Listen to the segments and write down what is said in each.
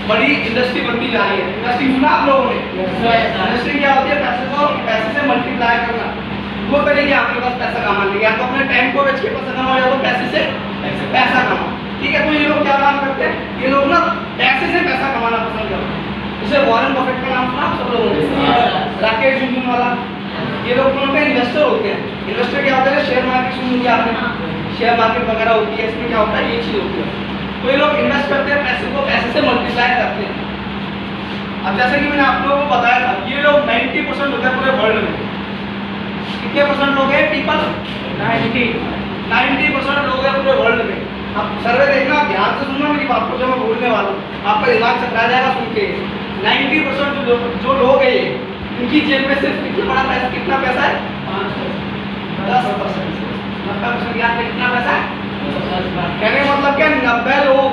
बड़ी इंडस्ट्री बनती जा रही है। इंडस्ट्री सुना आप लोगों ने? इंडस्ट्री क्या होती है? पैसे से मल्टीप्लाई करना। वो तरीके आपके पास पैसा कमाने के, या तो अपने टाइम को बेच के पैसा कमाओ, या तो पैसे से पैसा कमाओ। ठीक है, तो ये लोग क्या काम करते हैं? ये लोग ना पैसे से पैसा कमाना पसंद करते हैं। जैसे वॉरेन बफेट का नाम सुना आप सब लोगों ने? राकेश झुनझुनवाला, ये लोग कौन होते हैं? इन्वेस्टर होते हैं। इन्वेस्टर क्या होता है? शेयर मार्केट सुनी होगी आपने, शेयर मार्केट वगैरह होती है, इसमें क्या होता है? ये चीज होती है। तो ये लोग इन्वेस्ट करते हैं, पैसे को पैसे से मल्टीप्लाई करते हैं। अब जैसे कि मैंने आप लोगों को बताया था, ये लोग 90% होते हैं पूरे वर्ल्ड में। कितने परसेंट लोग हैं पीपल? 90% लोग हैं पूरे वर्ल्ड में। अब सर्वे देखना, ध्यान से सुनना मेरी बात को, जो मैं बोलने वाला हूँ आपका दिमाग चकरा जाएगा सुन के। 90% जो लोग हैं, उनकी जेब में सिर्फ कितना पैसा है? 10%। 90% याद है कितना पैसा है? कहने का मतलब क्या? 90 लोग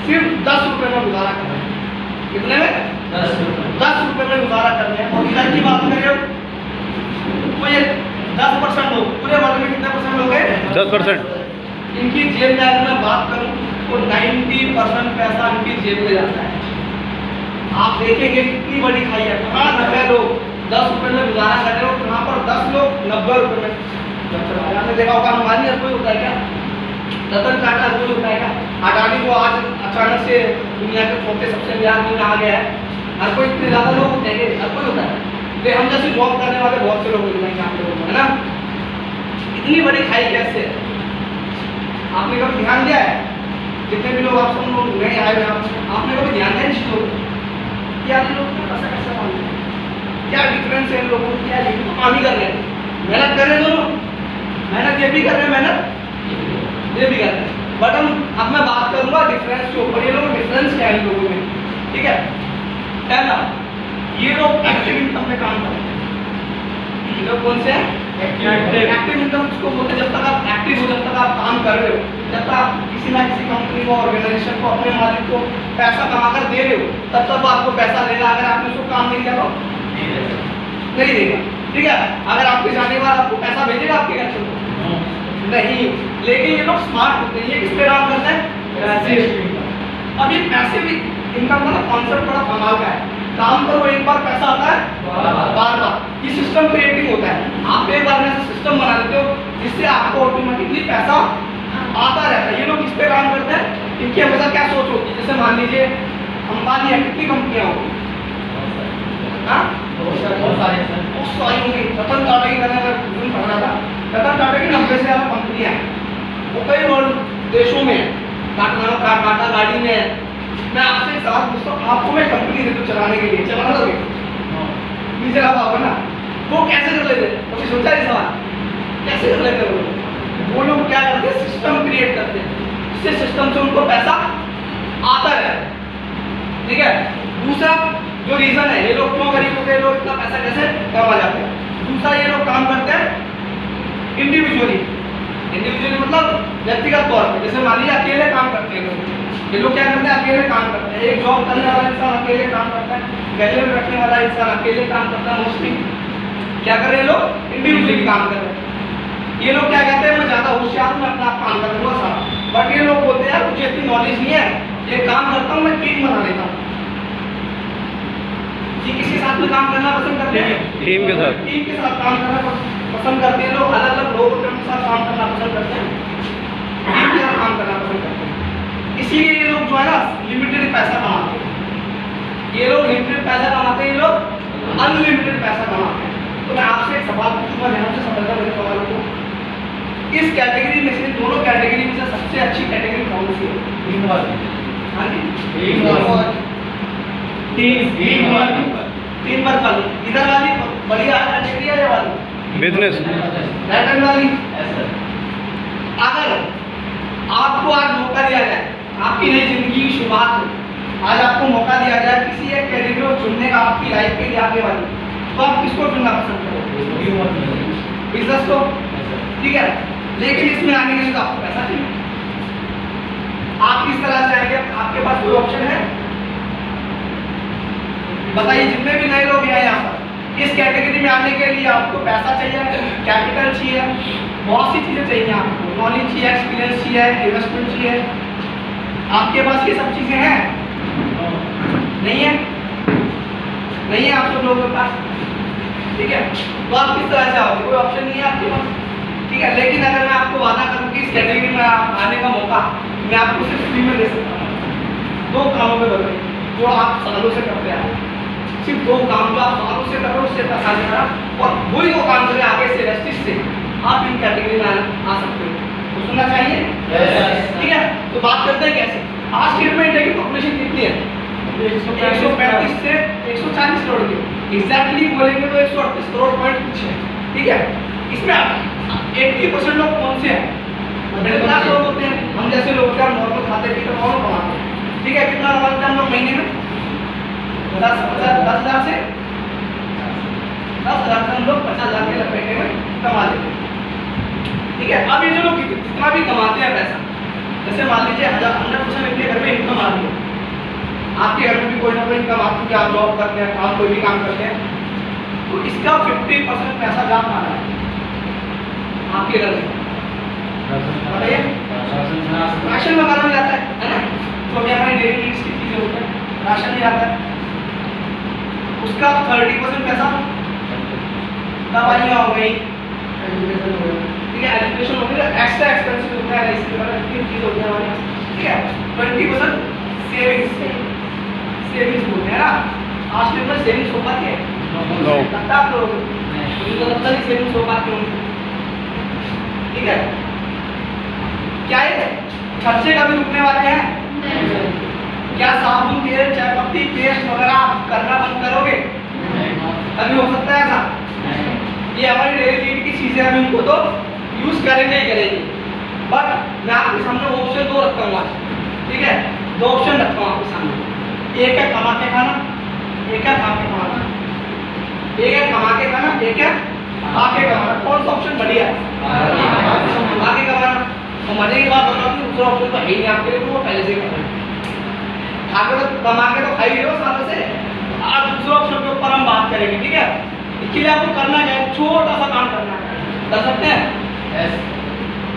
सिर्फ 10 रुपए में गुजारा कर रहे हैं। कितने में? 10 रुपए में गुजारा कर रहे हैं। और इधर की बात करें तो ये 10% लोग पूरे वर्ल्ड में कितने परसेंट लोग हैं? 10%। इनकी जेब में अगर मैं बात करूं तो 90% पैसा इनकी जेब में जाता है। आप देखेंगे कितनी बड़ी खाई है। कहाँ 90 लोग 10 रुपए में गुजारा कर रहे हो, कहाँ पर 10 लोग 90 रुपए में। आपने देखा होगा हमारी हर कोई होता है क्या? रतन टाटा हर कोई होता है क्या? अडानी को आज अचानक से दुनिया के चौथे सबसे बड़ा आदमी कहा गया है। हर कोई इतने ज्यादा लोग होते हैं? हर कोई होता है। हम जैसे जॉब करने वाले बहुत से लोग होते हैं, है ना? इतनी बड़ी खाई कैसे? आपने कभी ध्यान दिया है? जितने भी लोग आप सब लोग नए आए हैं, आपने कभी ध्यान दिया इन चीजों को? क्या लोग पैसा कैसे मांगते हैं? क्या डिफरेंस है इन लोगों को? क्या ये तो काम ही कर रहे हैं, मेहनत कर रहे हैं दोनों, मेहनत ये भी कर रहे हैं, मेहनत ये भी कर रहे हैं। बट अब मैं बात करूंगा डिफरेंस के ऊपर। ये लोग डिफरेंस क्या है इन लोगों में? ठीक है, पहला ये लोग एक्टिव इनकम में काम करते हैं। ये लोग कौन से हैं? एक्टिव इनकम उसको बोलते हैं। जब तक आप एक्टिव हो, जब तक आप काम कर रहे हो, जब तक आप किसी ना किसी कंपनी को, ऑर्गेनाइजेशन को, अपने मालिक को पैसा कमा कर दे रहे हो, तब तक वो आपको पैसा देगा। अगर आपने उसको काम नहीं किया तो नहीं देगा। ठीक है, अगर आपके जाने के बाद आपको पैसा भेजेगा आपके घर से? नहीं। लेकिन ये लोग स्मार्ट होते हैं। ये किस पे काम करते हैं? अब ये पैसे भी इनकम का कॉन्सेप्ट बड़ा कमाल का है। काम करो एक बार, पैसा आता है बार बार। ये सिस्टम क्रिएटिंग होता है। आप एक बार में सिस्टम बना देते हो जिससे आपको ऑटोमेटिकली पैसा आता रहता है। ये लोग किस पे काम करते हैं? इनकी हमेशा क्या सोच होती है? जैसे मान लीजिए अंबानी है, कितनी कंपनियां होगी? बहुत सारी होंगी। रतन टाटा की मैंने पढ़ा था, रतन टाटा की 90 से ज़्यादा कंपनियां हैं। वो कई वर्ल्ड देशों में है। टाटा गाड़ी में है। मैं आपसे एक सवाल पूछता हूँ, आपको मैं कंपनी दे दूँ चलाने के लिए, चला दोगे? नहीं चला पाओगे ना। वो कैसे कर लेते? कभी सोचा है सवाल? कैसे कर लेते वो लोग क्या करते हैं? सिस्टम क्रिएट करते हैं, जिससे सिस्टम से उनको पैसा आता है। ठीक है, दूसरा जो रीजन है, ये लोग क्यों गरीब होते हैं, लोग इतना पैसा कैसे कमा जाते हैं? दूसरा, ये लोग काम करते हैं इंडिविजुअली। इंडिविजुअली मतलब व्यक्तिगत तौर पर। जैसे मान लीजिए अकेले काम करते हैं लोग। ये लोग क्या करते हैं? अकेले काम करते हैं। एक जॉब करने वाला इंसान अकेले काम करता है, गले में रखने वाला इंसान अकेले काम करता है। मोस्टली क्या कर रहे हैं लोग? इंडिविजुअली काम कर रहे हैं। ये लोग क्या कहते हैं? मैं ज्यादा होशियार हूँ, मैं अपना काम कर लूंगा सारा। बट ये लोग बोलते हैं मुझे इतनी नॉलेज नहीं है, ये काम करता हूँ, मैं टीम बना लेता हूँ। किसके साथ में काम करना पसंद करते हैं? टीम के साथ। टीम के साथ काम करना पसंद करते हैं लोग। अलग अलग लोगों के साथ काम करना पसंद करते हैं, टीम के साथ काम करना पसंद करते हैं। इसीलिए ये लोग जो है ना लिमिटेड पैसा कमाते हैं। ये लोग लिमिटेड पैसा कमाते हैं, ये लोग अनलिमिटेड पैसा कमाते हैं। तो मैं आपसे एक सवाल पूछूंगा, ध्यान से समझना मेरे सवाल को। इस कैटेगरी में से, दोनों कैटेगरी में से सबसे अच्छी कैटेगरी कौन सी है? हाँ जी, तीन वर्क वाली। इधर वाली बढ़िया कैटेगरी है, ये वाली बिजनेस वाली। अगर आपको आज मौका दिया जाए, आपकी नई जिंदगी की शुरुआत हो, आज आपको मौका दिया जाए किसी एक कैटेगरी को चुनने का आपकी लाइफ के लिए आगे वाली, तो आप किसको चुनना पसंद करोगे? बिजनेस को। ठीक है, लेकिन इसमें आने के लिए तो आपको पैसा चाहिए। आप किस तरह से आएंगे? आपके पास कोई ऑप्शन है? बताइए, जितने भी नए लोग हैं यहाँ पर, इस कैटेगरी में आने के लिए आपको पैसा चाहिए, कैपिटल चाहिए, बहुत सी चीजें चाहिए आपको। नॉलेज चाहिए, एक्सपीरियंस चाहिए, इन्वेस्टमेंट चाहिए। आपके पास ये सब चीजें हैं? नहीं है, नहीं है आप सब लोगों के पास, ठीक है। तो आप किस तरह से आओगे, कोई ऑप्शन नहीं है आपके पास, ठीक है। लेकिन अगर मैं आपको वादा करूं कि इस कैटेगरी में आने का मौका मैं आपको सिर्फ फ्री में दे सकता हूँ, 2 कामों में बदले जो आप सालों से करते आ रहे हैं, सिर्फ 2 काम जो आप सालों से कर रहे हो उससे पैसा देना, और वही 2 काम करें आगे से रेस्टिस से आप इन कैटेगरी में आ सकते हो। तो सुनना चाहिए, ठीक है। तो बात करते हैं कैसे। आज स्टेटमेंट है कि पॉपुलेशन कितनी है, 135 से 140 करोड़ की, एग्जैक्टली बोलेंगे तो 138 करोड़ पॉइंट कुछ है, ठीक है। इसमें 80% लोग कौन से हैं, मिडिल क्लास लोग होते हैं, हम जैसे लोग क्या नॉर्मल खाते पीते नॉर्मल कमाते हैं, ठीक है। कितना कमाते हैं हम लोग महीने में, 10,000 से 10,000 से हम लोग 50,000 के लपेटे में कमा लेते हैं, ठीक है। अब ये जो लोग जितना भी कमाते हैं पैसा, जैसे मान लीजिए 100% इनके घर में इनकम आ रही है, आपके घर में भी कोई ना कोई इनकम आती है, आप जॉब करते हैं, काम कोई भी काम करते हैं, तो इसका 50% पैसा जा पा रहा है आपके घर में, बताइए। राशन वगैरह में जाता है ना, तो अभी हमारी डेली नीड्स की चीजें होती हैं, राशन में जाता है, उसका 30% पैसा दवाइयाँ हो गई, ठीक है, एजुकेशन हो गई, एक्स्ट्रा एक्सपेंसेस होता है, इसके बाद चीज होती है हमारे, ठीक है। 20% सेविंग्स बोलते हैं ना, आज के में सेविंग्स हो पाती है, लगता आप लोगों को, मुझे तो लगता नहीं सेविंग्स हो पाती होंगी, ठीक है। क्या ये खर्चे कभी रुकने वाले हैं? क्या साबुन, तेल, चाय पत्ती, पेस्ट वगैरह आप करना बंद करोगे? अभी हो सकता है ऐसा? ये हमारी डेली नीड की चीजें हम इनको तो यूज करेंगे ही करेंगे, बट मैं आपके सामने ऑप्शन 2 रखता हूँ, ठीक है। 2 ऑप्शन रखता हूँ आपके सामने, एक है कमा के खाना, एक है खा के कमाना, एक है कमा के खाना, एक है खा के कमाना। कौन सा ऑप्शन बढ़िया है? खा के कमाना। तो मजे की बात बताओ कि दूसरा ऑप्शन तो है ही नहीं आपके लिए, तो वो पहले से ही खा के तो कमा के तो खाई रहे हो सालों से, आज दूसरे ऑप्शन के ऊपर हम बात करेंगे, ठीक है। इसके लिए आपको करना क्या है, छोटा सा काम करना है, कर सकते हैं।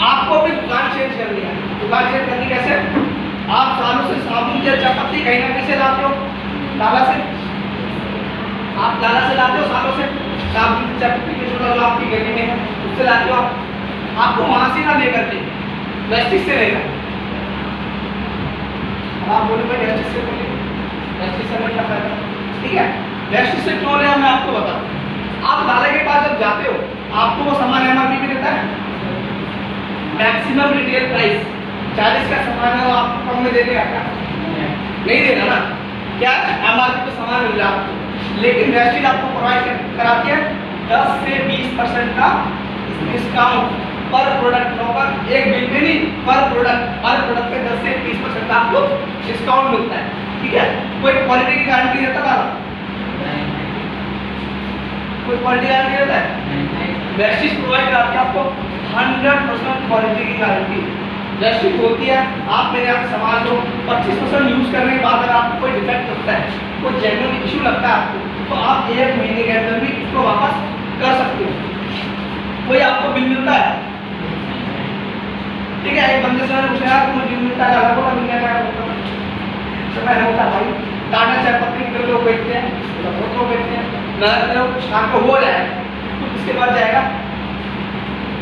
आपको अपनी दुकान चेंज करनी है। दुकान चेंज करनी कैसे? आप सालों से साबुन तेल चाय पत्ती कहीं ना कहीं से लाते हो, लाला से, आप लाला से लाते हो सालों से, साबुन चाय पत्ती के जो आपकी गली में है उससे लाते हो, आपको वहां से ना लेकर के वेस्टिज से लेना। आप बोले भाई वेस्टिज से बोले, वेस्टिज से क्या फायदा, ठीक है। वेस्टिज से क्यों लेना मैं आपको बताऊं। आप लाला के पास जब जाते हो आपको वो सामान एमआरपी पे देता है, मैक्सिमम रिटेल प्राइस 40 का सामान है, वो आपको कम में दे देगा क्या? नहीं देगा ना, क्या एमआरपी पे सामान मिल रहा है। लेकिन वेस्टिज आपको प्रोवाइड कराती है 10 से 20% का डिस्काउंट पर प्रोडक्ट, नौकर एक बिल में नहीं, पर प्रोडक्ट, हर प्रोडक्ट पे 10 से 20% का आपको डिस्काउंट मिलता है, ठीक है। कोई क्वालिटी की गारंटी देता था? कोई क्वालिटी गारंटी देता है? वेस्टिज प्रोवाइड कराती है आपको 100% क्वालिटी की गारंटी। वेस्टिज होती है, आप मेरे यहाँ से सामान लो, 25% यूज करने के बाद अगर आपको कोई डिफेक्ट लगता है, कोई जेन्युइन इशू लगता है आपको, तो आप 1 महीने के अंदर भी इसको वापस कर सकते हो। कोई आपको बिल मिलता है, ठीक है। एक बंदे से मैंने पूछा यार तुम्हें बिल मिलता है, अलग होगा, मिलने का तो मैंने बोला भाई टाटा चाय पत्ती के लोग बेचते हैं, बहुत लोग बेचते हैं, मैं शाम को हो जाए तो किसके पास जाएगा?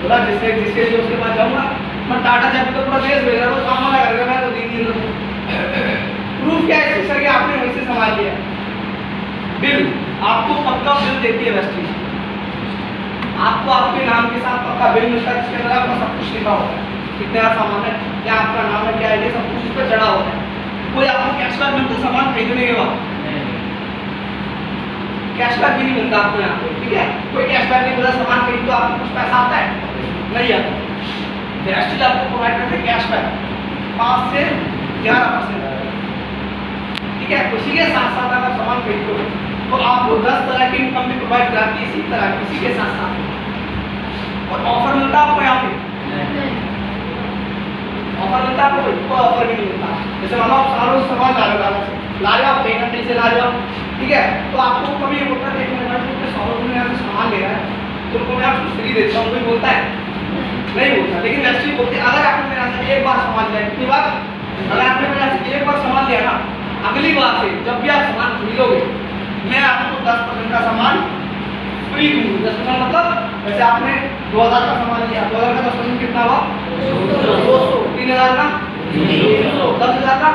बोला जिसके लिए उसके पास जाऊँगा, मैं टाटा चाय पत्ती पूरा देश भेज रहा हूँ, काम वाला करेगा, मैं तो 3 दिन प्रूफ क्या है सर कि आपने वहीं से संभाल लिया। बिल आपको पक्का बिल देती है वेस्टिज, आपको आपके नाम के साथ पक्का बिल मिलता है, जिसके अंदर आपका सब कुछ लिखा होता है, कितना सामान है, क्या आपका नाम है, क्या आईडी, सब कुछ उस पर चढ़ा होता है। कोई आपको कैशबैक मिलता है सामान खरीदने के बाद? कैशबैक भी नहीं मिलता आपको यहाँ पे, ठीक है। कोई कैशबैक नहीं मिलता, सामान खरीद तो आपको कुछ पैसा आता है? नहीं आता। वेस्टिज आपको प्रोवाइड करते हैं कैशबैक 5 से 11%, ठीक है। उसी के साथ साथ अगर सामान खरीदते हो तो आपको 10 तरह की इनकम भी प्रोवाइड कराती है, इसी तरह की, इसी के साथ साथ। और ऑफर मिलता है आपको यहाँ पे? ऑफर मिलता है आपको? कोई ऑफर भी नहीं मिलता। जैसे मान लो आप सालों से सामान ला रहे हो, आप पेमेंट से ला रहे हो, ठीक है। तो आपको कभी होता है 1 महीने में 100 रुपये में सामान ले रहा है, तो उनको मैं आपको फ्री देता हूँ, कोई बोलता है? नहीं बोलता। लेकिन वेस्टिज बोलती है अगर आपने मेरे यहाँ से एक बार सामान लिया, कितनी बार? अगर आपने मेरे यहाँ से एक बार सामान लिया ना, अगली बार से जब भी आप सामान खरीदोगे मैं आपको 10% का सामान फ्री दूंगी। 10% मतलब वैसे आपने 2000 का सामान लिया, 2000 का 10% कितना हुआ 200, 3000 का 300, 10,000 का।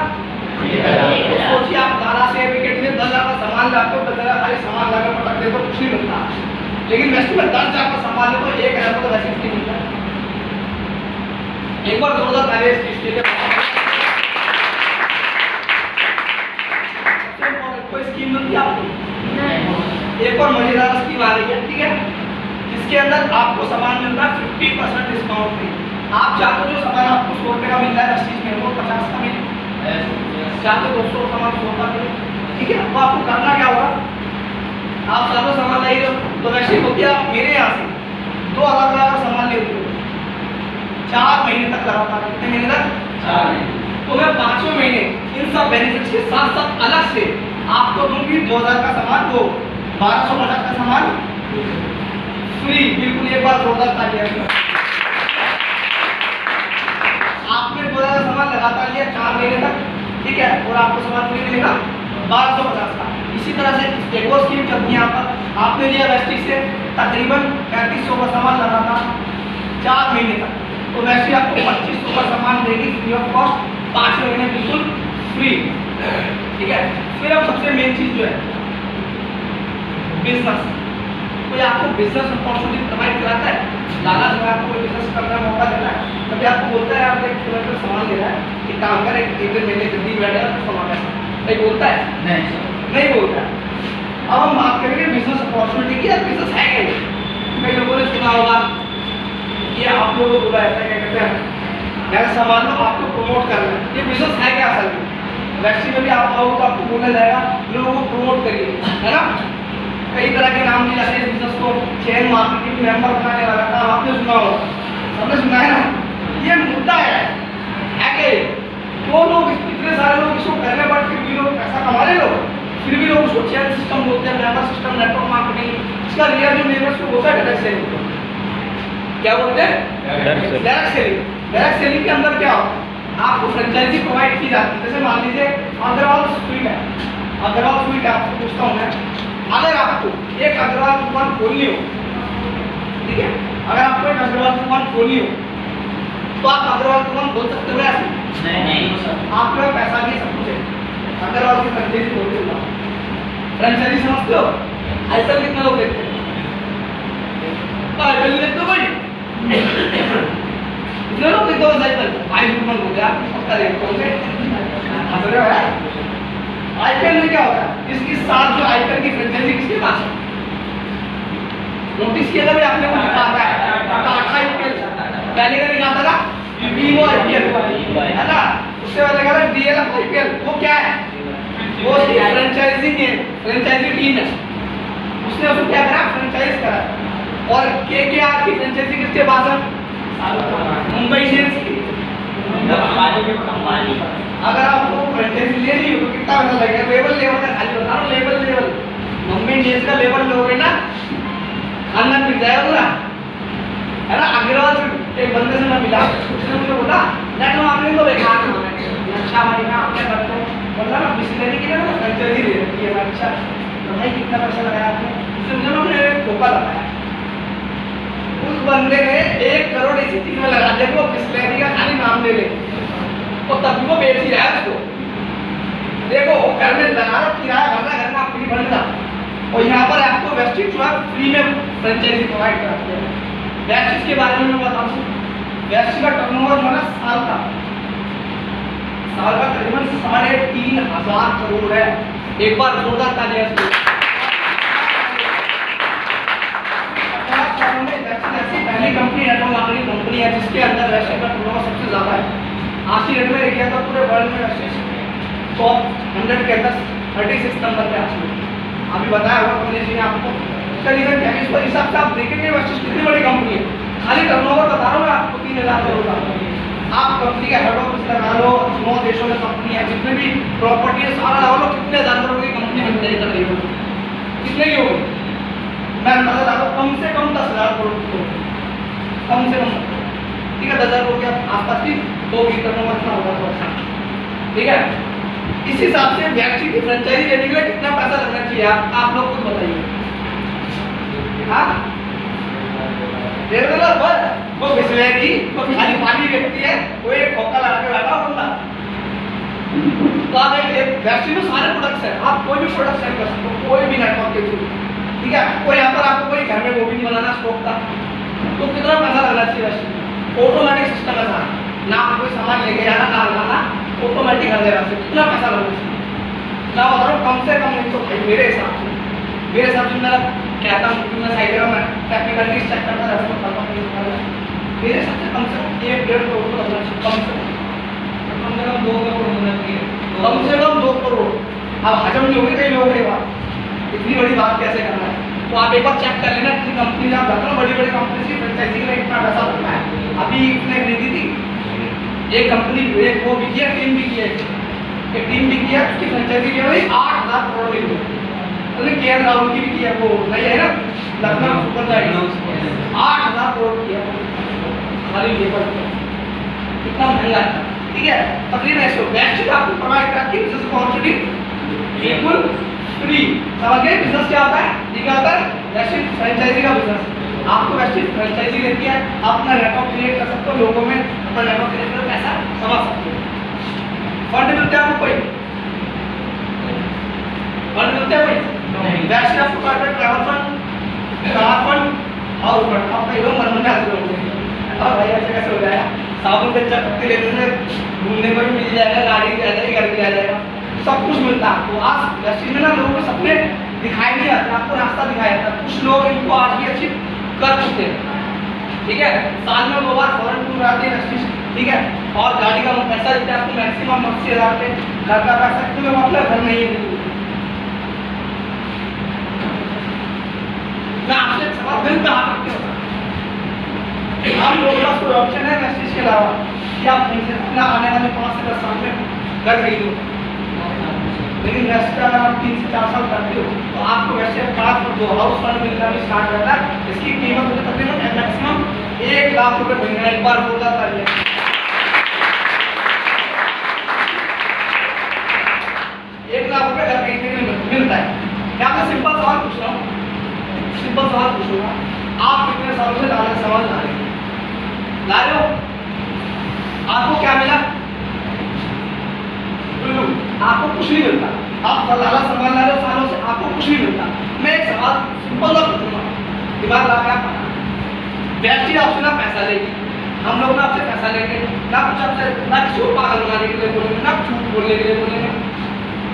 सोचिए आप दारा से विकेट में 10,000 का सामान लाते हो, 10,000 खाली सामान लाकर पटक देते हो, कुछ नहीं मिलता। लेकिन वैसे में 10,000 का सामान ले तो 1,000 का वैसे फ्री मिलता है। एक बार 2000 पहले इस चीज के लिए कोई स्कीम मिलती है आपको? एक और मजेदार स्कीम आ रही है, ठीक है, जिसके अंदर आपको सामान मिलता है 50% डिस्काउंट पे। आप चाहते हो जो सामान आपको 100 रुपये का मिल रहा है 25 में, वो 50 का मिले, चाहते हो 200 सामान 100 का मिले, ठीक है। तो आपको करना क्या होगा, आप सारा सामान लाई हो तो वैसे होती है, आप मेरे यहाँ से 2000 का सामान लेते हो 4 महीने तक लगातार, कितने महीने तक? 4 महीने। तो मैं 5वें महीने इन सब बेनिफिट्स के साथ साथ अलग से आपको दूंगी 2000 का सामान, वो 1250 का सामान फ्री, बिल्कुल एक बार 2000 का लिया। आपने 2000 का सामान लगातार लिया 4 महीने तक, ठीक है, और आपको सामान फ्री मिलेगा 1250 का। इसी तरह से एक और स्कीम चलती है यहाँ पर, आपने लिया वेस्टिज से तकरीबन 3500 का सामान लगातार 4 महीने तक, तो वैसे आपको 2500 का सामान देगी फ्री ऑफ कॉस्ट, 5 महीने बिल्कुल फ्री, ठीक है। फिर अब सबसे मेन चीज जो है बिजनेस, कोई आपको बिजनेस अपॉर्चुनिटी प्रोवाइड कराता है, लाला जो है आपको बिजनेस करने का मौका देता है, कभी आपको बोलता है आप एक किलोमीटर सामान ले रहा है कि काम कर एक दिन मेरे जल्दी बैठ जाए तो सामान है, नहीं बोलता है? नहीं बोलता है। अब हम बात करेंगे बिजनेस अपॉर्चुनिटी की। बिजनेस है क्या? कई लोगों ने सुना होगा कि आप लोगों को बोला ऐसा क्या कहते हैं, मेरा सामान लो आपको प्रमोट करना है, ये बिजनेस है क्या असल में? वैक्सी में भी आप आओगे तो आपको बोला जाएगा लोगों को प्रमोट करिए, है ना। कई तरह के नाम दिए जाते हैं बिजनेस को, चेन मार्केटिंग मेंबर बनाने वाला काम आपने सुना होगा, सबने सुना है ना। ये मुद्दा है क्या? वो लोग इतने सारे लोग इसको कर रहे हैं बट फिर भी लोग पैसा कमा रहे लोग, फिर भी लोग उसको चेन सिस्टम बोलते हैं, मेंबर सिस्टम, नेटवर्क मार्केटिंग। इसका रियल जो नेम है उसको बोलता है डायरेक्ट सेलिंग। क्या बोलते हैं? Direct selling. डायरेक्ट सेलिंग के अंदर क्या होता है, आपको फ्रेंचाइजी प्रोवाइड की जाती है। जैसे मान लीजिए अग्रवाल स्वीट है, अग्रवाल स्वीट है, आपको पूछता हूँ मैं, अगर आपको एक अग्रवाल दुकान खोलनी हो, ठीक है, अगर आपको एक अग्रवाल दुकान खोलनी हो तो आप अग्रवाल दुकान खोल सकते हो ऐसे? नहीं सर, आपके पास पैसा नहीं, सब कुछ है, अग्रवाल की फ्रेंचाइजी खोल देगा। फ्रेंचाइजी समझते हो? ऐसा कितने लोग देखते हैं? आईपीएल देखते हो भाई? कितने लोग देखते हो आईपीएल? आईपीएल हो गया पक्का देखते होंगे, हंस रहे हो यार। आईपीएल में क्या होता है, इस साल जो आईपीएल की फ्रेंचाइजी किसके पास है? नोटिस किया था भाई आपने, कुछ आता है टाटा आईपीएल, पहले का निकालता था वीवो आईपीएल, है ना, उससे पहले का डीएलएफ आईपीएल। वो क्या है? वो फ्रेंचाइजी है, फ्रेंचाइजी टीम है, उसने उसको क्या करा, फ्रेंचाइज करा। और केकेआर की फ्रेंचाइजी किसके पास है? मुंबई इंडियंस की। अगर आपको फ्रेंचाइजी लेनी हो तो कितना पैसा लगेगा? लेवल का खाली बता रहा हूँ, लेवल मुंबई इंडियंस का लेवल लोगे ना, खाना मिल जाएगा पूरा, है ना। अग्रवाल एक बंदे से मैं मिला, उसने मुझे बोला नेटवर्क मार्केटिंग तो बेकार काम है। अच्छा भाई मैं आपने करते हो, बोला ना बिजनेस के लिए ना फ्रेंचाइजी ले रखी है। अच्छा तो भाई कितना पैसा लगाया आपने? उसने मुझे ना एक धोखा लगाया, उस बंदे ने 1 करोड़ इसी चीज में लगा दिया, वो बिस्लेरी का खाली नाम ले ले, तो तब भी वो बेच ही रहा है उसको। देखो घर में लगा रहा, किराया भरना, घर में आप फ्री भरना, और यहाँ पर आपको वेस्टिज जो है फ्री में फ्रेंचाइजी प्रोवाइड कराती है। वेस्टिज के बारे में मैं बता दूँ, वेस्टिज का टर्नओवर जो है ना साल का तकरीबन 3,500 करोड़ है। एक बार जोरदार तालियां दो। पहली कंपनी नेटवर्क मार्केटिंग कंपनी है जिसके अंदर वेस्टिज का टर्नओवर सबसे ज्यादा है। आज की डेट में देखिए तो पूरे वर्ल्ड में वेस्टिज टॉप 100 के अंदर 36 नंबर पे आती है। अभी बताया होगा पुलिस ने आपको, इसका रीजन क्या है? इस हिसाब से आप देखेंगे वेस्टिज कितनी बड़ी कंपनी है। खाली टर्नओवर बता रहा हूँ मैं आपको, 3,000 करोड़ का। आप कंपनी का हेड ऑफिस लगा लो, 9 देशों में कंपनी है, जितने भी प्रॉपर्टी है सारा लगा लो, कितने हज़ार करोड़ की कंपनी बन जाएगी तकरीबन? कितने की होगी? मैं अंदाजा लगा रहा हूँ, कम से कम 10,000 करोड़ की होगी, कम से कम, ठीक है, 10,000 करोड़ के आसपास की होगी टर्नओवर, इतना होगा तो अच्छा, ठीक है। इस हिसाब से व्यक्ति की फ्रेंचाइजी लेने के लिए कितना पैसा लगना चाहिए आप लोग खुद बताइए। हाँ, वो बिस्लेरी, वो खाली पानी व्यक्ति है, वो एक खोखा लगा के बैठा होगा। तो आप एक व्यक्ति में सारे प्रोडक्ट्स हैं, आप कोई भी प्रोडक्ट सेल कर सकते हो, कोई भी नेटवर्क के थ्रू, ठीक है। कोई यहाँ पर आपको कोई घर में वो भी नहीं बनाना स्टॉक का, तो कितना पैसा लगना चाहिए? ऑटोमेटिक सिस्टम है सारा, ना कोई सामान लेके जाना ना लाना, ऑटोमेटिक कर देगा। कितना पैसा लगना चाहिए? ना बता रहा हूँ, कम से कम नहीं तो भाई मेरे हिसाब से मैं कहता हूँ, मैं सही जगह मैं टेक्निकली चेक करता रहता हूँ, मेरे हिसाब से कम 1-1.5 करोड़ तो लगना चाहिए, कम से कम 2 करोड़ होना चाहिए, कम से कम 2 करोड़। अब हजम नहीं होगी कई लोगों की बात, इतनी बड़ी बात कैसे करना है? तो आप एक बार चेक कर लेना, किसी कंपनी में आप जाते हो, बड़ी बड़ी कंपनी की फ्रेंचाइजी के लिए कितना पैसा लगता है। अभी इसने खरीदी थी एक कंपनी, एक वो भी किया, टीम भी किया, एक टीम भी किया, उसकी फ्रेंचाइजी की भाई 8,000 करोड़ की हुई। उन्होंने के राहुल की भी किया, वो नहीं है ना लखनऊ सुपर जाइंट्स, 8,000 करोड़ किया खाली लेबर, कितना महंगा है, ठीक है। तकरीबन ऐसे बेस्ट आपको प्रोवाइड करती है बिजनेस अपॉर्चुनिटी बिल्कुल फ्री। समझ गए बिजनेस क्या होता है? ये क्या होता है? वैसे फ्रेंचाइजी का बिजनेस, आपको वैसे फ्रेंचाइजी देती है, आप अपना नेटवर्क क्रिएट कर सकते हो, लोगों में अपना नेटवर्क क्रिएट कर पैसा कमा सकते हो। फंड मिलता है आपको कोई? फंड मिलता है कोई? वैसे आपको ट्रैवल फंड, कार फंड और फंड, आप कई लोग मन में आते होंगे, और भाई ऐसे कैसे हो जाएगा? साबुन के चक्के लेने से घूमने को भी मिल जाएगा, गाड़ी भी आ जाएगी, घर भी आ जाएगा, सब कुछ मिलता है आपको। आज वैसे में ना लोगों को सपने दिखाई नहीं आते, आपको रास्ता दिखाया जाता है। कुछ लोग इनको आज भी अचीव कर चुके हैं, ठीक है। साल में 2 बार फॉरेन टूर आते हैं, ठीक है, और गाड़ी का पैसा देते हैं आपको मैक्सिमम 80,000 पे, घर का पैसा क्यों अपना घर नहीं है। मैं आपसे सवाल बिल पे हाथ रखते हो, हम लोगों का कोई ऑप्शन है मैसेज के अलावा कि आप अपना आने वाले 5 से 10 साल में घर खरीदो, लेकिन वैसे अगर आप 3 से 4 साल करते हो तो आपको वैसे हाउस फंड मिलना भी स्टार्ट करता है। इसकी कीमत होती है तकरीबन मैक्सिमम 1 लाख रुपए महीना, एक बार हो जाता है 1 लाख रुपए घर खरीदने में मिलता है। क्या मैं सिंपल सवाल पूछ रहा हूँ, सिंपल सवाल पूछूंगा, आप कितने साल से लाना सवाल ला रहे हो? आपको क्या मिला? आपको कुछ नहीं मिलता। आप लाला सवाल ला रहे हो सालों से, आपको कुछ नहीं मिलता। मैं एक सवाल सिंपल सा पूछूंगा, दिमाग लगा के आप व्यक्ति आपसे ना पैसा लेगी, हम लोग ना आपसे पैसा लेंगे, ना कुछ आपसे, ना किसी को पागल बनाने के लिए बोलेंगे, ना झूठ बोलने के लिए बोलेंगे।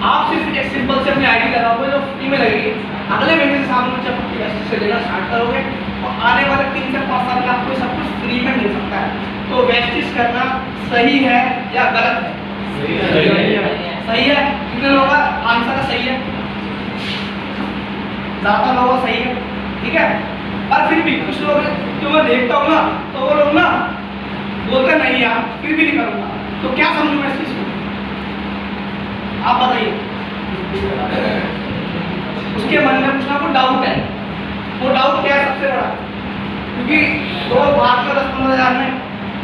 आप सिर्फ एक सिंपल से अपनी आईडी लगाओगे जो फ्री में लगेगी, अगले महीने से सामने जब व्यक्ति से लेना स्टार्ट करोगे और आने वाले 3 से 5 साल में आपको सब कुछ फ्री में मिल सकता है। तो वेस्टिज करना सही है या गलत है? सही है। कितने लोगों का आंसर सही है? ज़्यादा लोगों का सही है, ठीक है। और फिर भी कुछ लोग जो मैं देखता हूँ ना, तो वो लोग ना बोलते नहीं यार फिर भी नहीं करूँगा, तो क्या समझूँ मैं इस चीज़ को? आप बताइए। उसके मन में कुछ ना कुछ डाउट है, वो डाउट क्या है सबसे बड़ा? क्योंकि लोग बाहर में 10-15 हज़ार में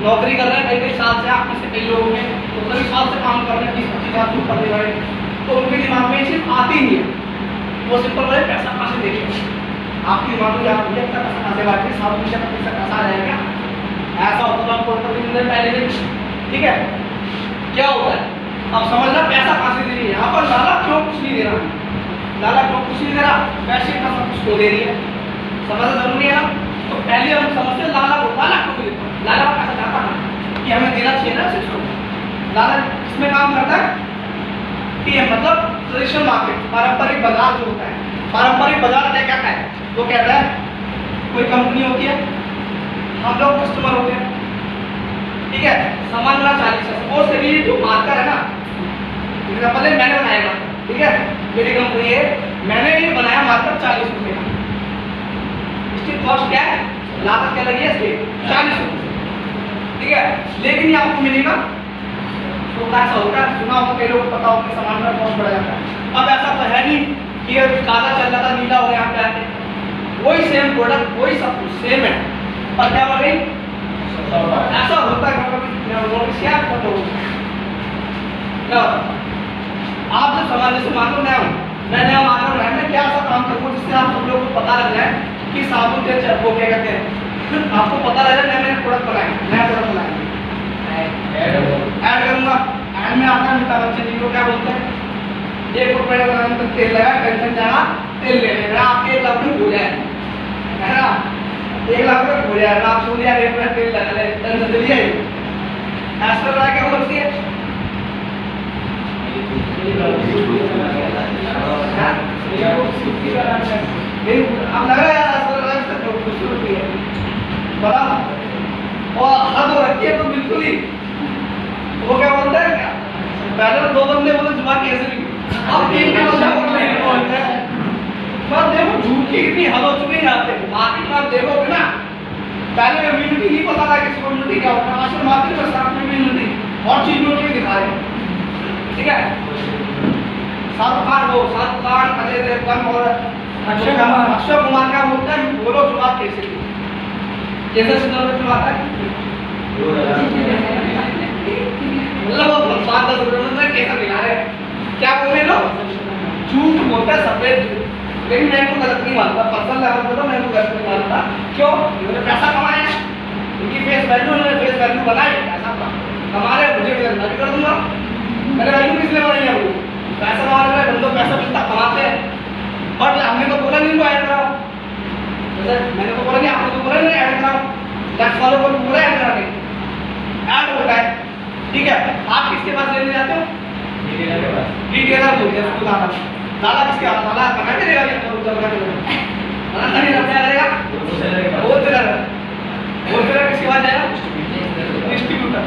नौकरी कर रहे हैं, कई साल से, आप में से कई लोग हैं तो कई साल से काम कर रहे हैं, 20-25 हज़ार से ऊपर दे रहे हैं, तो उनके दिमाग में ये चीज़ आती नहीं है। वो सिंपल है पैसा कहाँ से देखें, आपके दिमाग में आप पैसा कहाँ से बांटे, 7% पैसा आ जाएगा, ऐसा होता है आपको पहले दिन, ठीक है। क्या होता है अब समझना, पैसा कहाँ से दे रही है यहाँ पर, लाला क्यों कुछ नहीं दे रहा, लाला क्यों कुछ नहीं दे रहा, पैसे का सब कुछ खो दे रही है, समझना जरूरी है ना। तो पहले हम समझते लाला को, लाला क्यों नहीं देता, लाला का पैसा जाता है कि हमें देना चाहिए ना सिस्टम। लाला इसमें काम करता है टीएम, मतलब ट्रेडिशनल मार्केट, पारंपरिक बाजार जो होता है। पारंपरिक बाजार क्या कहता है? वो कहता है कोई कंपनी होती है, हम लोग कस्टमर होते हैं, ठीक है, सामान ना 40 है, सपोज करिए जो मार्कर है ना, एग्जाम्पल है मैंने बनाया मार्कर, ठीक है, मेरी कंपनी है, मैंने ये बनाया मार्कर 40 रुपये का, इसकी कॉस्ट क्या है, लागत क्या लगी है इसके 40 रुपये, ठीक है, लेकिन ये आपको मिलेगा तो कैसा होता है, सुना होगा कई लोग पता होगा सामान का कॉस्ट बढ़ जाता है। अब ऐसा तो है नहीं कि काला चल रहा था नीला हो गया, यहाँ पे आके वही सेम प्रोडक्ट, वही सब कुछ सेम है, पर क्या बढ़ गई, ऐसा होता है क्या कि साबुन तेल वो क्या कहते हैं, आपको पता लगा नया नया प्रोडक्ट बनाए, नया प्रोडक्ट बनाएंगे, ऐड करूंगा। ऐड में आता है अमिताभ बच्चन जी को क्या बोलते हैं, 1 रुपये का तेल लगा, टेंशन जाना तेल ले लेना, आपके 1 लाख रुपये हो जाए, है ना, 1 लाख रुपये हो जाएगा, आप सोच यार 1 रुपये तेल लगा ले, टेंशन चलिए ऐसा लगा क्या बोलती है, अब लग रहा है बड़ा और हद हो रखी है तो बिल्कुल ही, वो क्या बोलता है क्या, पहले तो 2 बंदे बोले जुबान कैसे नहीं, अब 3 के बंदा बोल रहे हैं, बस देखो झूठ की कितनी हद हो चुकी है यहाँ पे मार्केट में। आप देखोगे ना, पहले इम्यूनिटी नहीं पता था किसी को इम्यूनिटी क्या होता है, आजकल मार्केट में साथ में इम्यूनिटी और चीज इम्यूनिटी दिखा रहे हैं, ठीक है। शाहरुख खान अजय देवगन और अक्षय कुमार का बोलता है बोलो जुबान कैसे थी, कैसे सुना जुबान है, मतलब वो 5-10 रुपये में कैसा दिला रहे, क्या बोले लोग, झूठ बोलता है सफेद झूठ, लेकिन मैं इनको गलत नहीं मानता, पर्सनल लेवल पे तो मैं इनको गलत नहीं मानता, क्यों, इन्होंने पैसा कमाया है, इनकी फेस वैल्यू उन्होंने फेस वैल्यू बनाई, पैसा कमा रहे, मुझे मैं भी कर दूंगा, मैंने वैल्यू किस लिए बनाई है, वो पैसा कमा रहे हैं, बंदों पैसा कितना कमाते हैं, बट हमने तो बोला नहीं को ऐड कराओ, मैंने तो बोला नहीं, आपने तो बोला नहीं ऐड कराओ, 10 वालों को बोला ऐड कराने, ऐड होता है, ठीक है। आप किसके पास लेने जाते हो, रिटेलर बोलते हैं उसको, दादा किसके हाथ, दादा कमेंट करेगा क्या, तो दादा नहीं रखा करेगा, होलसेलर किसके पास जाएगा, डिस्ट्रीब्यूटर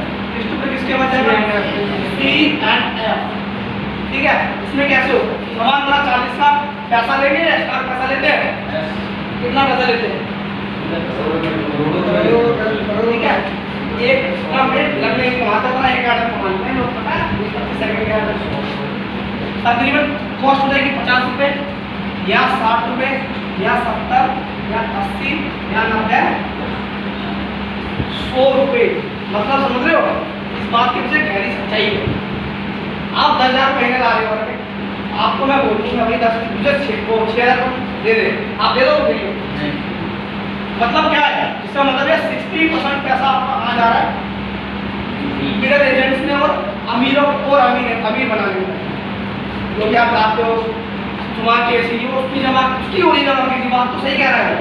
किसके पास जाएगा, C&F, ठीक है। इसमें कैसे हो, सामान बना 40 का पैसा लेंगे, स्टॉक पैसा लेते हैं, कितना पैसा लेते हैं, ठीक है, एक लगने कमाता था, 1 आर्डर कमाते हैं लोग, पता है 25 सेकंड के आर्डर, तकरीबन कॉस्ट हो जाएगी 50 रुपये या 60 रुपये या 70 या 80 या 90 100 रुपये, मतलब समझ रहे हो इस बात के पीछे गहरी सच्चाई है। आप 10,000 महीने ला रहे हो, आपको मैं बोलूँगा भाई 10 मुझे 6,000 दे दे, आप दे दो वीडियो, मतलब क्या है, इसका मतलब है 60% पैसा आपका आ जा रहा है मिडल एजेंट्स ने और अमीरों और अमीर बना लिया, जो कि आप लाते हो जुबान कैसी हो उसकी जमा उसकी हो रही जमा की बात तो सही कह रहा है।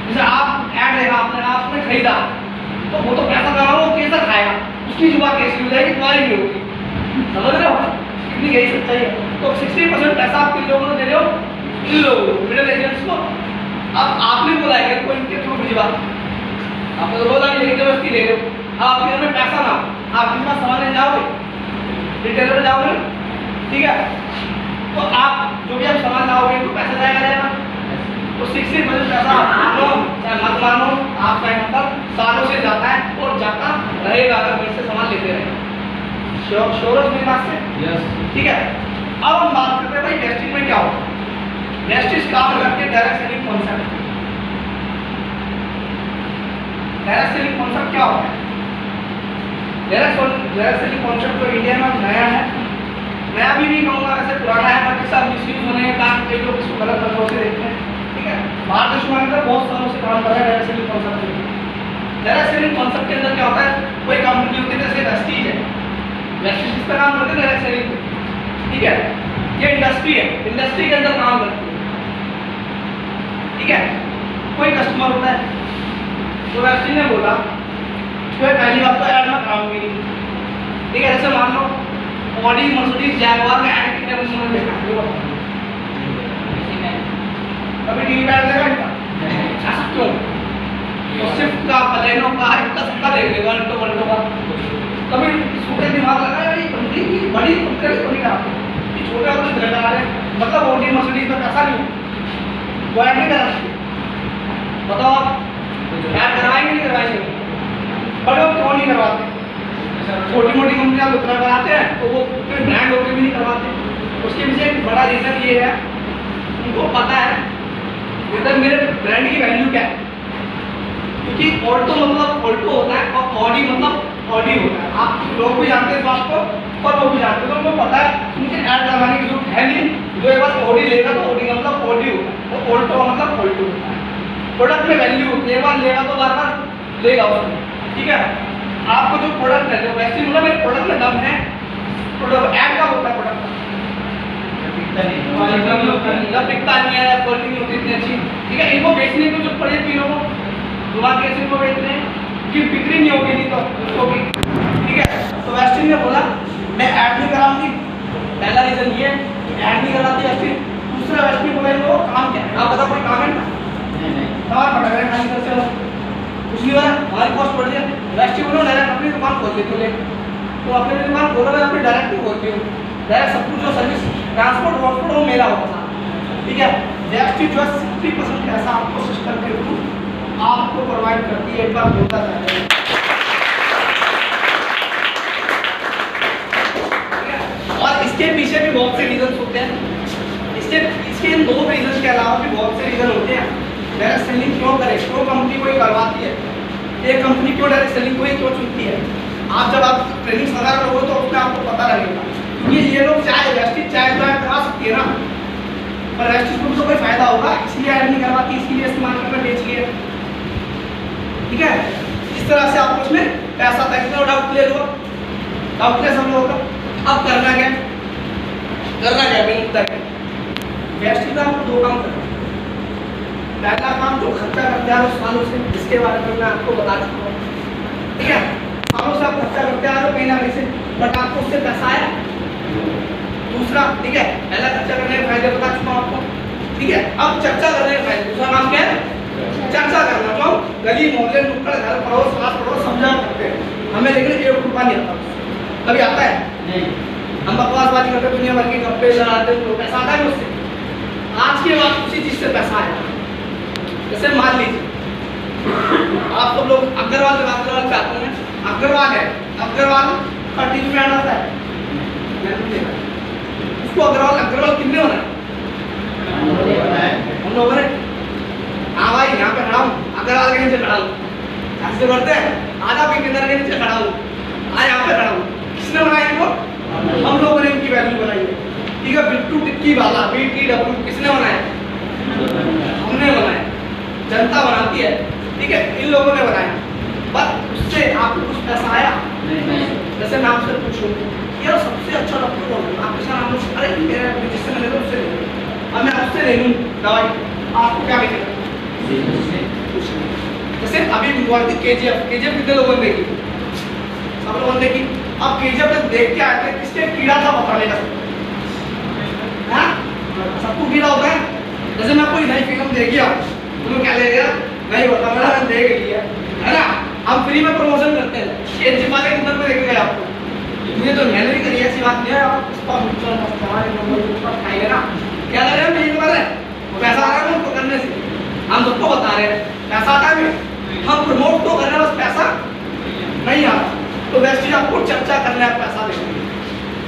जैसे आप ऐड देखा आपने खरीदा तो वो तो पैसा कमा वो कैसा खाएगा, उसकी जुबान कैसी हो जाएगी, तुम्हारी भी होगी, समझ रहे हो कितनी गई सच्चाई है। तो 60% पैसा आप किन लोगों को दे रहे हो, इन लोगों को मिडल एजेंट्स को। अब आपने बोला है कोई इनके थ्रू भिजवा, आपने तो बोला नहीं जबरदस्ती ले रहे हो, आपके घर में पैसा ना आप कितना सामान ले जाओगे, रिटेलर जाओगे, ठीक है, तो आप जो भी आप सामान लाओगे तो पैसा जाएगा, तो 60% पैसा आप मानो चाहे मत मानो आपका यहाँ पर सालों से जाता है और जाता रहेगा अगर मेरे से सामान लेते रहे। श्योर मेरी बात से, ठीक है। अब हम बात करते हैं भाई वेस्टिज में क्या होता है, वेस्टिज काम करके direct selling concept, direct selling concept क्या होता है, डायरेक्ट सेलिंग कॉन्सेप्ट तो इंडिया में नया है, नया भी नहीं कहूँगा वैसे पुराना है, बट सब मिसयूज होने के कारण कई लोग इसको गलत नजरों से देखते हैं, ठीक है। भारत देश में बहुत सालों से काम कर रहा है direct selling concept. Direct selling concept के अंदर क्या होता है, कोई कंपनी होती है जैसे वेस्टीज है, वेस्टीज इस पर काम करते हैं डायरेक्ट सेलिंग, ठीक है, ये इंडस्ट्री है, इंडस्ट्री के अंदर काम करती है, ठीक है। कोई कस्टमर होता है तो वेस्टीज ने बोला कोई पहली बात तो ऐड में कराऊंगी, ठीक है, जैसे मान लो ऑडी मर्सिडीज जैगुआर का ऐड कितने बंदों ने देखा, कभी टीवी पे ऐड देखा इनका, ऐसा क्यों, तो स्विफ्ट का बलेनो का इतना सबका देख लेगा, अल्टो का, कभी छोटे दिमाग लगा यार ये बंदी की बड़ी कंपनी को नहीं कराते, ये छोटे वाले लगा रहे, मतलब ऑडी मर्सिडीज में पैसा नहीं वो ऐड नहीं करा सकते, बताओ आप ऐड करवाएंगे नहीं करवाएंगे, बड़े क्यों नहीं करवाते, छोटी मोटी कंपनियां उतना कराते हैं तो वो ब्रांड होकर भी नहीं करवाते, उसके पीछे एक बड़ा रीजन ये है, उनको पता है इधर मेरे ब्रांड की वैल्यू क्या है, क्योंकि ऑल्टो मतलब ऑल्टो होता है और ऑडी मतलब ऑडी होता है, आप लोग भी जानते हैं इस बात को और वो भी जानते हैं, तो उनको पता है उनके ऐड लगाने की जरूरत है नहीं, जो एक बार ऑडी लेगा तो ऑडी मतलब ऑडी होता है और ऑल्टो मतलब ऑल्टो होता है, प्रोडक्ट में वैल्यू होती है, एक बार लेगा तो बार बार लेगा उसमें, ठीक है। आपको जो प्रोडक्ट है, जो वैसे मतलब मेरे प्रोडक्ट में दम है, प्रोडक्ट ऐड का होता है, प्रोडक्ट बिकता नहीं है, क्वालिटी नहीं होती इतनी अच्छी, ठीक है। इनको बेचने को जो पड़े तीनों को दुआ कैसे इनको बेचते हैं कि बिक्री नहीं होगी, नहीं तो उसको भी, ठीक है। तो वेस्टिन ने बोला मैं ऐड नहीं कराऊंगी, पहला रीजन ये है कि ऐड नहीं कराती वेस्टिन। दूसरा वेस्टिन बोला इनको काम क्या है, आप बताओ कोई काम है ना, सवाल पड़ रहे हैं खाली तरह से कुछ नहीं हो रहा, हमारी कॉस्ट बढ़ गया। वेस्टिन बोलो डायरेक्ट अपनी दुकान खोल लेते हो, तो अपनी दुकान खोलो, मैं अपनी डायरेक्ट नहीं खोलती हूँ, डायरेक्ट सब कुछ जो सर्विस ट्रांसपोर्ट वॉन्सपोर्ट वो मेरा होता था, ठीक है। वेस्टिन जो है 60% पैसा आपको सिस्टम के थ्रू आपको प्रोवाइड करती है, एक बार होता है, और इसके पीछे भी बहुत से रीजन होते हैं। इसके इन 2 रीजन के अलावा भी बहुत से रीजन होते हैं। डायरेक्ट सेलिंग क्यों करे, क्यों कंपनी को करवाती है, एक कंपनी क्यों डायरेक्ट सेलिंग को ही क्यों चुनती है। आप जब आप ट्रेनिंग वगैरह करोगे तो उसमें आपको पता लगेगा, क्योंकि ये लोग चाहे वेस्टिज चाहे करा सकती है ना, पर वेस्टिज को तो कोई फायदा होगा, इसलिए ऐड नहीं करवाती, इसलिए इस्तेमाल करके बेच लिए, ठीक है। इस तरह से आपको उसमें पैसा था, कितना डाउट क्लियर हुआ, डाउट क्लियर सब लोगों का। अब करना क्या मेन मुद्दा क्या, वेस्टिज में आपको 2 काम करना। पहला काम जो खर्चा करते आ रहे हो सालों से, इसके बारे में मैं आपको बता चुका हूँ, ठीक है। सालों से आप खर्चा करते आ रहे हो कहीं ना कहीं से, बट आपको उससे पैसा आया। दूसरा, ठीक है, पहला खर्चा करने के फायदे बता चुका हूँ आपको, ठीक है। अब चर्चा करने के फायदे, दूसरा काम क्या है, चर्चा करना। जो गली मोहल्ले नुक्कड़ घर पड़ोस आस पड़ोस समझा करते हैं, हमें लेकिन 1 रुपया नहीं आता, कभी आता है नहीं, हम बकवासबाजी करते, दुनिया भर के गप्पे लड़ाते, तो पैसा आता है उससे। आज के बाद उसी चीज से पैसा आया। जैसे मान लीजिए आप सब लोग अग्रवाल पे आते हैं, अग्रवाल है, अग्रवाल का टीवी में आता है, उसको अग्रवाल कितने होना है, हम लोगों ने। हाँ भाई यहाँ पे खड़ा हूँ, अग्रवाल के नीचे खड़ा हूँ, ऐसे करते हैं, आधा भी किधर के नीचे खड़ा हूँ, आज यहाँ पे खड़ा हूँ, किसने बनाया इनको, हम लोगों ने इनकी वैल्यू बनाई है, ठीक है। बिट्टू टिक्की वाला BTW किसने बनाया, हमने बनाया, जनता बनाती है, ठीक है, इन लोगों ने बनाया, बस उससे आपको कुछ पैसा आया नहीं। जैसे मैं आपसे पूछूं यार सबसे अच्छा डॉक्टर कौन है, आप किसान आप, अरे मेरा जिससे मैंने तो उससे ले लूँ, अब मैं उससे ले लूँ दवाई, आपको क्या मिलेगा, जैसे अभी KGF कितने लोगों ने देखी, सब लोगों ने देखी। अब KGF में देख के आते हैं, किसके कीड़ा था बताने का, सबको कीड़ा होता है। जैसे मैं कोई नई फिल्म देखी तुम्हें क्या लगेगा, नहीं होता मैंने देख लिया है ना, हम फ्री में प्रमोशन करते हैं, KGF वाले के अंदर में देख गए आपको, मुझे तो मैंने भी करी ऐसी बात नहीं है, आप उसका खाइए ना, क्या लग रहा है मेरे बारे में, पैसा आ रहा है उनको करने से, हम सबको बता रहे हैं पैसा आता है, हम प्रमोट तो कर रहे हैं, बस पैसा नहीं आता। तो वेस्टिज आपको चर्चा करने आप पैसा देंगे।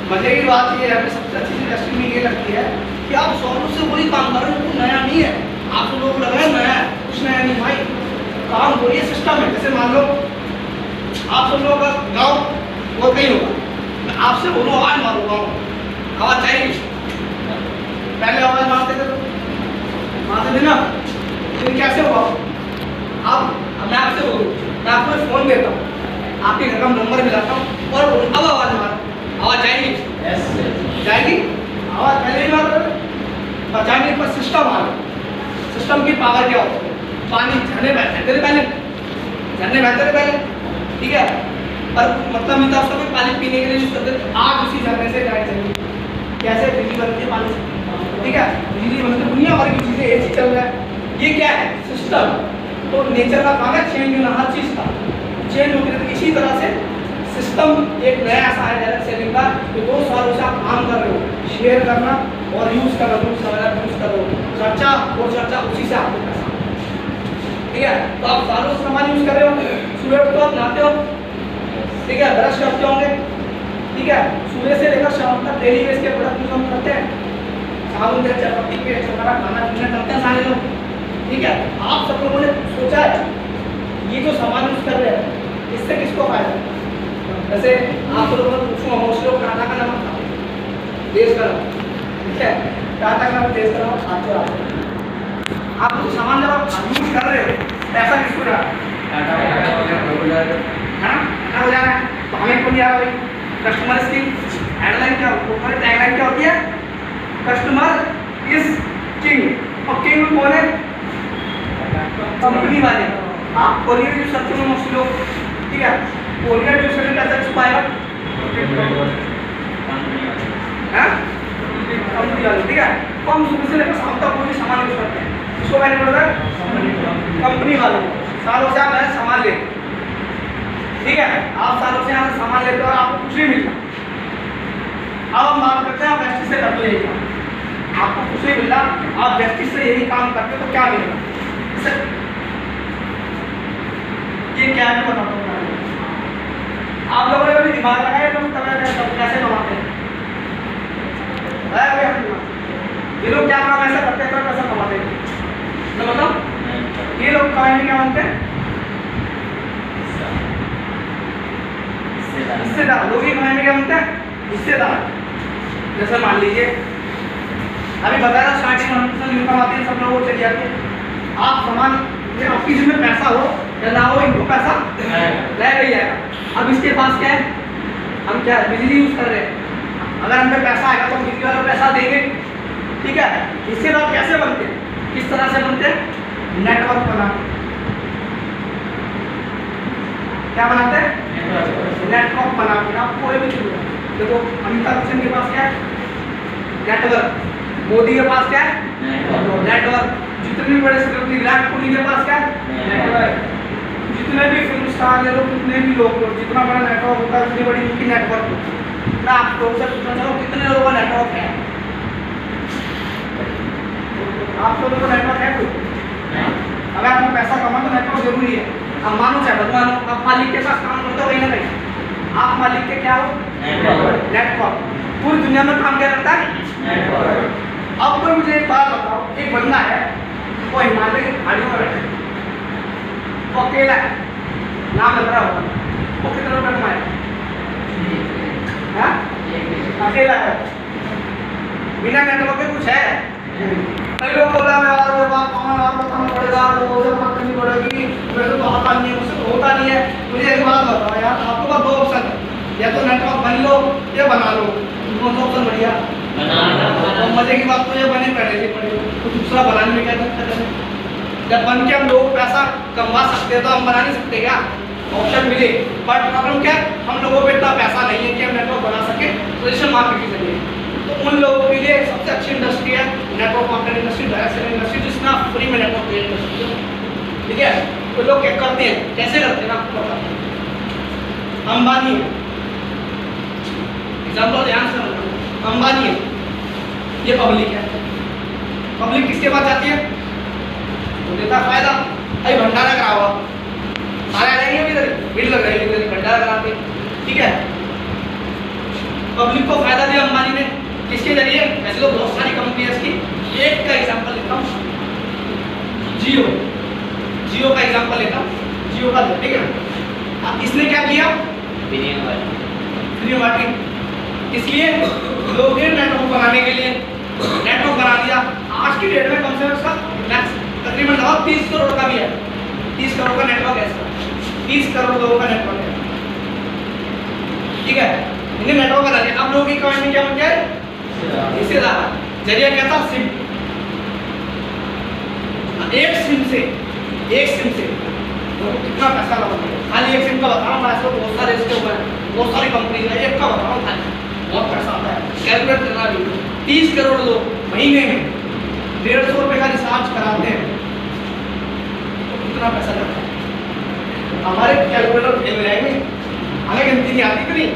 मजे की बात ये है, हमें सबसे अच्छी चीज वेस्टिज में ये लगती है कि आप 100 से वही काम कर रहे हो, कुछ नया नहीं है, आप तो लोग लग रहे हैं नया है, कुछ नया नहीं भाई, काम वही सिस्टम है। जैसे मान लो आप सब लोगों का गाँव वो कहीं होगा, आपसे बोलो आवाज मारो, गाँव आवाज चाहिए, पहले आवाज मारते थे ना, फिर कैसे होगा, आप मैं आपसे बोलूँ, मैं आपको फोन देता हूँ, आपके घर का नंबर मिलाता हूँ और अब आवाज मारो, आवाज जाएगी, जाएगी, आवाज पहले ही मार और जाएगी, पर सिस्टम आ रहा, सिस्टम की पावर क्या होती है, पानी झरने बहते थे पहले, ठीक है, पर मतलब नहीं था उसका कोई पानी पीने के लिए यूज करते थे, आज उसी झरने से लाइट चली, कैसे बिजली बनती है पानी से, ठीक है, बिजली बनती है, दुनिया भर की चीजें ऐसी चल रहा है, ये क्या है सिस्टम। तो नेचर का काम है चेंज होना हर चीज का, चेंज होती है। इसी तरह से सिस्टम एक नया ऐसा है डायरेक्ट सेलिंग का, कि 2 सालों से आप काम कर रहे हो, शेयर करना और यूज करना, यूज करो, चर्चा और चर्चा, उसी से आपको पैसा, ठीक है। तो आप सालों से सामान यूज कर रहे हो, सुबह उठते हो नहाते हो, ठीक है, ब्रश करते होंगे, ठीक है, सुबह से लेकर शाम तक डेली बेस के प्रोडक्ट यूज हम करते हैं, साबुन तेल चपाती पे हमारा खाना पीना करते हैं सारे लोग, ठीक है। आप सब लोगों ने सोचा है ये जो सामान यूज कर रहे हैं इससे किसको फायदा, जैसे आप लोगों ने पूछूंगा मोस्ट लोग टाटा का नाम था, देश का नाम, ठीक है, टाटा का नाम देश का नाम खाते हो, आप कुछ सामान जब आप यूज कर रहे हो पैसा किसको जा रहा है ना, हो जा रहा है तो हमें क्यों नहीं आ रहा भाई? कस्टमर की हेडलाइन क्या हमारी टैगलाइन क्या होती है? Customer is king. और किंग कौन है? कंपनी वाले। आप कोरियर यूज करते हो मोस्टली लोग, ठीक है? कोरियर यूज करने का पैसा छुपाएगा कंपनी वाले, ठीक है? तो हम सुबह से लेकर शाम तक कोई सामान यूज करते हैं, इसको मैंने बोला कंपनी वालों को। सालों से आप नया सामान ले, ठीक है? आप सालों से यहाँ सामान लेते हो और आपको कुछ नहीं मिलता। अब हम बात करते हैं आप वेस्टिज से करते हो यही काम, आपको कुछ नहीं मिलता, आप वेस्टिज से यही काम करते हो तो क्या मिलेगा? ये क्या है बताता हूँ आप लोगों ने कभी दिमाग लगाया तो कैसे कमाते हैं? ये लोग क्या काम ऐसा करते हैं तो पैसा कमाते हैं? तो मतलब ये लोग कमाने में क्या मानते हैं? हिस्सेदार। लोग ही कमाने में क्या मानते हैं? हिस्सेदार। जैसे मान लीजिए अभी बताया स्टार्टिंग में इनकम आती है, सब लोगों को चली जाती है। आप सामान आपकी जिसमें पैसा हो या ना हो, इनको पैसा ले गई है। अब इसके पास क्या है? हम क्या बिजली यूज कर रहे हैं, अगर हमें पैसा आएगा तो हम बिजली वाला पैसा देंगे, ठीक है? इसके बाद कैसे बनते हैं? किस तरह से बनते हैं? नेटवर्क बना, क्या बनाते हैं? नेटवर्क बना के आप कोई भी चीज देखो, अमिताभ बच्चन के पास क्या है? नेटवर्क। मोदी के पास क्या है? नेटवर्क। जितने बड़े सेलिब्रिटी विराट कोहली के पास क्या है? नेटवर्क। जितने भी फिल्म स्टार ले लो, कितने भी लोग, जितना बड़ा नेटवर्क होता है उतनी बड़ी उनकी नेटवर्क होती है। मैं आप लोगों से पूछना चाहूँ कितने लोगों का नेटवर्क है? आप लोगों का नेटवर्क है कोई? अगर आपको पैसा कमा तो नेटवर्क जरूरी है। अब मानो चाहे भगवान हो, आप मालिक के साथ काम करते हो कहीं ना कहीं, आप मालिक के क्या हो? नेटवर्क। पूरी दुनिया में काम क्या करता है? नेटवर्क। अब कोई मुझे एक बात बताओ, एक बंदा है वो हिमालय की पहाड़ियों में बैठा है, वो अकेला है, नाम लग रहा होगा, वो कितने रुपये कमाए? अकेला है, बिना नेटवर्क के कुछ है? कई लोग बोला मैं और बात बताना पड़ेगा, वो बात करनी पड़ेगी, वैसे तो आता नहीं है, मुझसे तो होता नहीं है। मुझे एक बात बताओ यार, आपके पास दो ऑप्शन है, या तो नेटवर्क बन लो या बना लो, कौन सा ऑप्शन बढ़िया? तो मजे की बात तो ये बने पहले पड़ेगी, तो दूसरा बनाने में क्या दिक्कत है? जब बन के हम लोग पैसा कमा सकते हैं तो हम बना नहीं सकते क्या? ऑप्शन मिले, बट प्रॉब्लम क्या है? हम लोगों पे इतना पैसा नहीं है कि हम नेटवर्क बना सके पोजीशन मार्केट के जरिए। तो उन लोगों के लिए सबसे अच्छी इंडस्ट्री है network marketing industry, direct selling industry, जिसमें आप फ्री में नेटवर्क इंडस्ट्री, ठीक है? तो लोग क्या करते हैं, कैसे करते हैं आपको पता है? अंबानी एग्जाम्पल ध्यान से समझना, अंबानी है, ये पब्लिक है, पब्लिक किसके पास जाती है? तो देता फायदा, अभी भंडारा करा हुआ, सारे आ जाएंगे इधर, भीड़ लग रही है भंडारा कराते, ठीक है? पब्लिक को फायदा दिया अंबानी ने, किसके जरिए? ऐसे तो बहुत सारी कंपनी है इसकी, एक का एग्जांपल लेता हूँ, जियो का एग्जांपल लेता हूँ, जियो का, ठीक है? अब इसने क्या किया? फ्री मार्केटिंग, इसलिए लोग नेटवर्क बनाने के लिए नेटवर्क बना दिया। आज की डेट में कम से कम इसका तकरीबन 30 करोड़ का भी है, 30 करोड़ का नेटवर्क है इसका, 30 करोड़ लोगों का नेटवर्क है, ठीक है? इन्हें नेटवर्क बना दिया। अब लोगों की कमाई में क्या बन गया है? हिस्सेदार। जरिया क्या था? सिम। एक सिम से तो कितना पैसा लगा? खाली एक सिम का बता रहा हूँ, ऐसे बहुत सारे इसके ऊपर बहुत सारी कंपनी है, एक का बता रहा हूँ, खाली बहुत पैसा आता है, कैलकुलेट करना भी। 30 करोड़ लोग महीने में 150 रुपये का रिचार्ज कराते हैं, तो कितना पैसा लगता है? हमारे कैलकुलेटर फेल हो जाएंगे, हमें गिनती नहीं आती कि नहीं,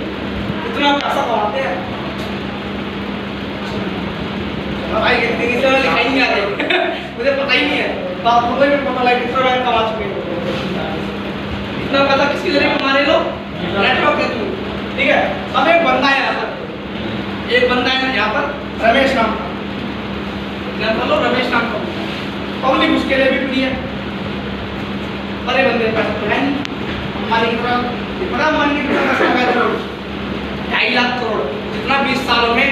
कितना पैसा कमाते हैं भाई, गिनती नहीं से लिखाई नहीं आ रही मुझे पता ही नहीं है, तो आपको भी पता लगे कितना पैसा कमा चुके हैं, इतना पैसा किसके जरिए कमा रहे लोग? नेटवर्क के थ्रू, ठीक है? अब एक बंदा है यहाँ पर, एक बंदा है यहाँ पर रमेश नाम का, लो रमेश नाम का, पब्लिक उसके लिए भी फ्री है, बड़े बंदे पैसा तो है नहीं, अंबानी की तरह बड़ा अंबानी की तरह पैसा 2.5 लाख करोड़, जितना 20 सालों में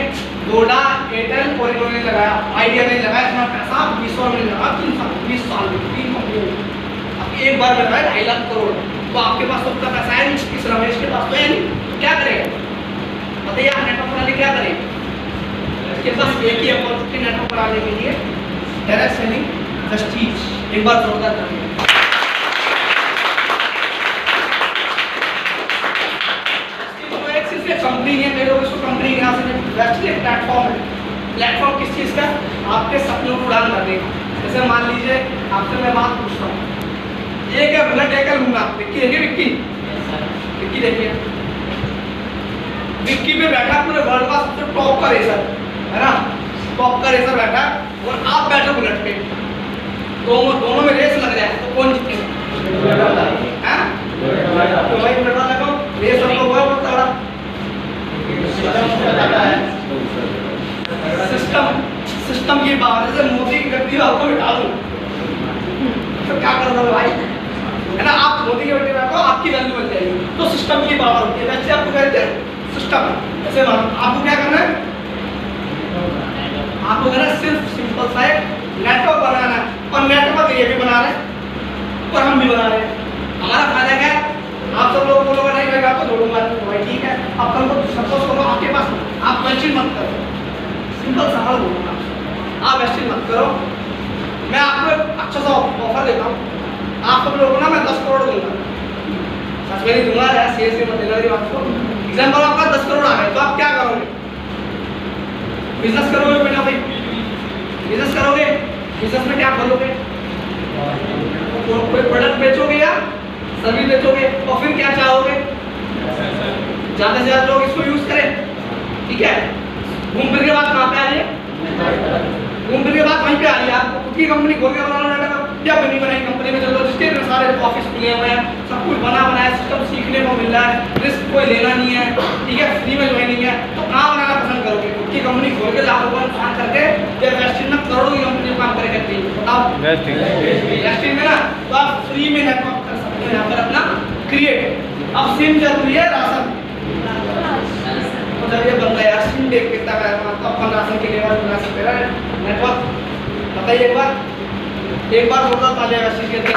वोडा, एयरटेल, कोई नहीं लगाया, आइडिया नहीं लगाया, इतना पैसा 20 साल में लगा, 3 साल 20 साल में 3 कंपनी। अब एक बार में लगाया 2.5 लाख करोड़, तो आपके पास तो उतना पैसा है नहीं, इस रमेश के पास तो है नहीं, क्या करेगा बताइए आप? नेटवर्क बनाने क्या करेंगे? इसके पास एक ही अपॉर्चुनिटी नेटवर्क बनाने के लिए, डायरेक्ट सेलिंग प्रेस्टीज। एक बार जोरदार करेंगे। कंपनी है, मेरे लोग इसको कंपनी के नाम से बेस्ट प्लेटफॉर्म है। प्लेटफॉर्म किस चीज़ का? आपके सपनों को उड़ान भरने का। जैसे मान लीजिए आपसे मैं बात पूछ रहा हूँ, एक है बुलेट, एक है लूंगा। विक्की देखिए, विक्की विक्की देखिए, विक्की पे बैठा पूरे वर्ल्ड का सबसे टॉप का रेसर है ना, टॉप का रेसर बैठा, और आप बैठे बुलेट पे, दोनों में रेस लग जाए तो कौन जीतेगा? तो भाई बुलेट वाला को रेस हमको हुआ बहुत तगड़ा। सिस्टम की बात है, मोदी की गद्दी आपको बिठा दूं तो क्या कर दोगे भाई, है ना? आप मोदी के बेटे बैठो, आपकी वैल्यू बन जाएगी। तो सिस्टम की पावर होती है, वैसे आपको कहते हैं सिस्टम। ऐसे आपको क्या करना है? आपको कहना सिर्फ सिंपल सा एक नेटवर्क बनाना है, और नेटवर्क ये भी बना रहे हैं और हम भी बना रहे हैं। हमारा फायदा क्या है? आप सब लोग बोलोगे नहीं भाई आपको जोड़ूंगा, भाई ठीक है। अब कल को सपोज करो आपके पास, आप क्वेश्चन मत करो, सिंपल सवाल बोलूँगा, आप क्वेश्चन मत करो, मैं आपको एक अच्छा सा ऑफर देता हूँ, आप सब लोगों को ना मैं 10 करोड़ दूंगा, सच में नहीं दूंगा यार, से मत देना मेरी बात को। एग्जाम्पल आपका 10 करोड़ आ गए तो आप क्या करोगे? बिजनेस करोगे बेटा भाई, बिजनेस करोगे, बिजनेस में क्या खोलोगे? कोई प्रोडक्ट बेचोगे या सर्विस बेचोगे, और फिर क्या चाहोगे? ज़्यादा से ज़्यादा लोग इसको यूज करें, ठीक है? घूम फिर के बाद कहाँ पे आ रही है? घूम फिर के बाद वहीं पे आ रही है। आपको खुद की कंपनी खोल के बनाना है, क्या बनी बनाई कंपनी में चलो, जिसके सारे ऑफिस खुले हुए हैं, सब कुछ बना बनाया सिस्टम सीखने को मिल रहा है, रिस्क कोई लेना नहीं है, ठीक है, फ्री में ज्वाइनिंग है, तो कहाँ बनाना पसंद करोगे? खुद की कंपनी खोल के लाखों का नुकसान करके, या वेस्टिन में करोड़ों की कंपनी काम करे करती है? बताओ, वेस्टिन में ना, तो आप फ्री में नेटवर्क कर सकते हो यहाँ पर अपना क्रिएट। अब सिम जरूरी है, राशन तो जब ये बंदा यार सिम देख कितना है, तो अपन राशन के लिए बना सकते हैं नेटवर्क। बताइए एक बार जोरदार तालियां वैसे के लिए।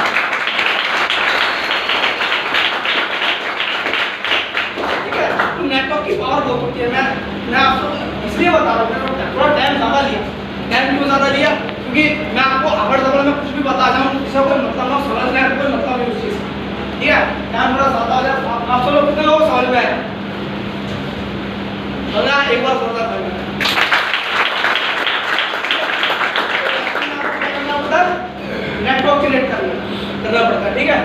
ठीक है, तो नेटवर्क की पावर बहुत होती है। मैं आपको इसलिए बता रहा हूँ, थोड़ा टाइम ज़्यादा लिया। टाइम क्यों ज़्यादा लिया? क्योंकि मैं आपको अबड़ दबड़ में कुछ भी बता जाऊँ, इसका कोई मतलब ना समझ में, कोई मतलब नहीं उस चीज़, ठीक है? टाइम थोड़ा ज़्यादा हो जाए। आप सब लोग कितने लोग समझ में आए? एक बार जोरदार तालियां। नेटवर्क क्रिएट करना पड़ता है, ठीक है?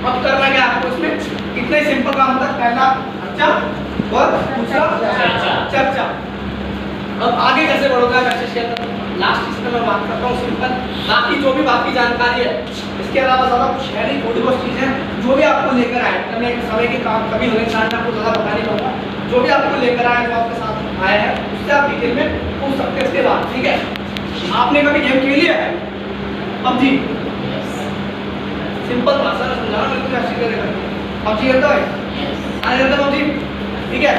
अब करना क्या आपको इसमें? इतना ही सिंपल काम होता है। पहला अच्छा और दूसरा चर्चा। अब आगे कैसे बढ़ोगे कैसे शेयर करो, लास्ट इसमें मैं बात करता हूँ सिंपल। बाकी जो भी बाकी जानकारी है, इसके अलावा ज़्यादा कुछ है नहीं, थोड़ी बहुत चीज़ें जो भी आपको लेकर आए, मैं समय के काम कभी होने के साथ आपको ज़्यादा बता नहीं पाऊंगा। जो भी आपको लेकर आए, जो आपके साथ आया है, उससे आप डिटेल में पूछ सकते हैं इसके बाद, ठीक है? आपने कभी गेम खेली है PUBG? सिंपल भाषा में समझाना, मैं कुछ अच्छी करेगा। PUBG खेलता है? हाँ खेलता है PUBG, ठीक है?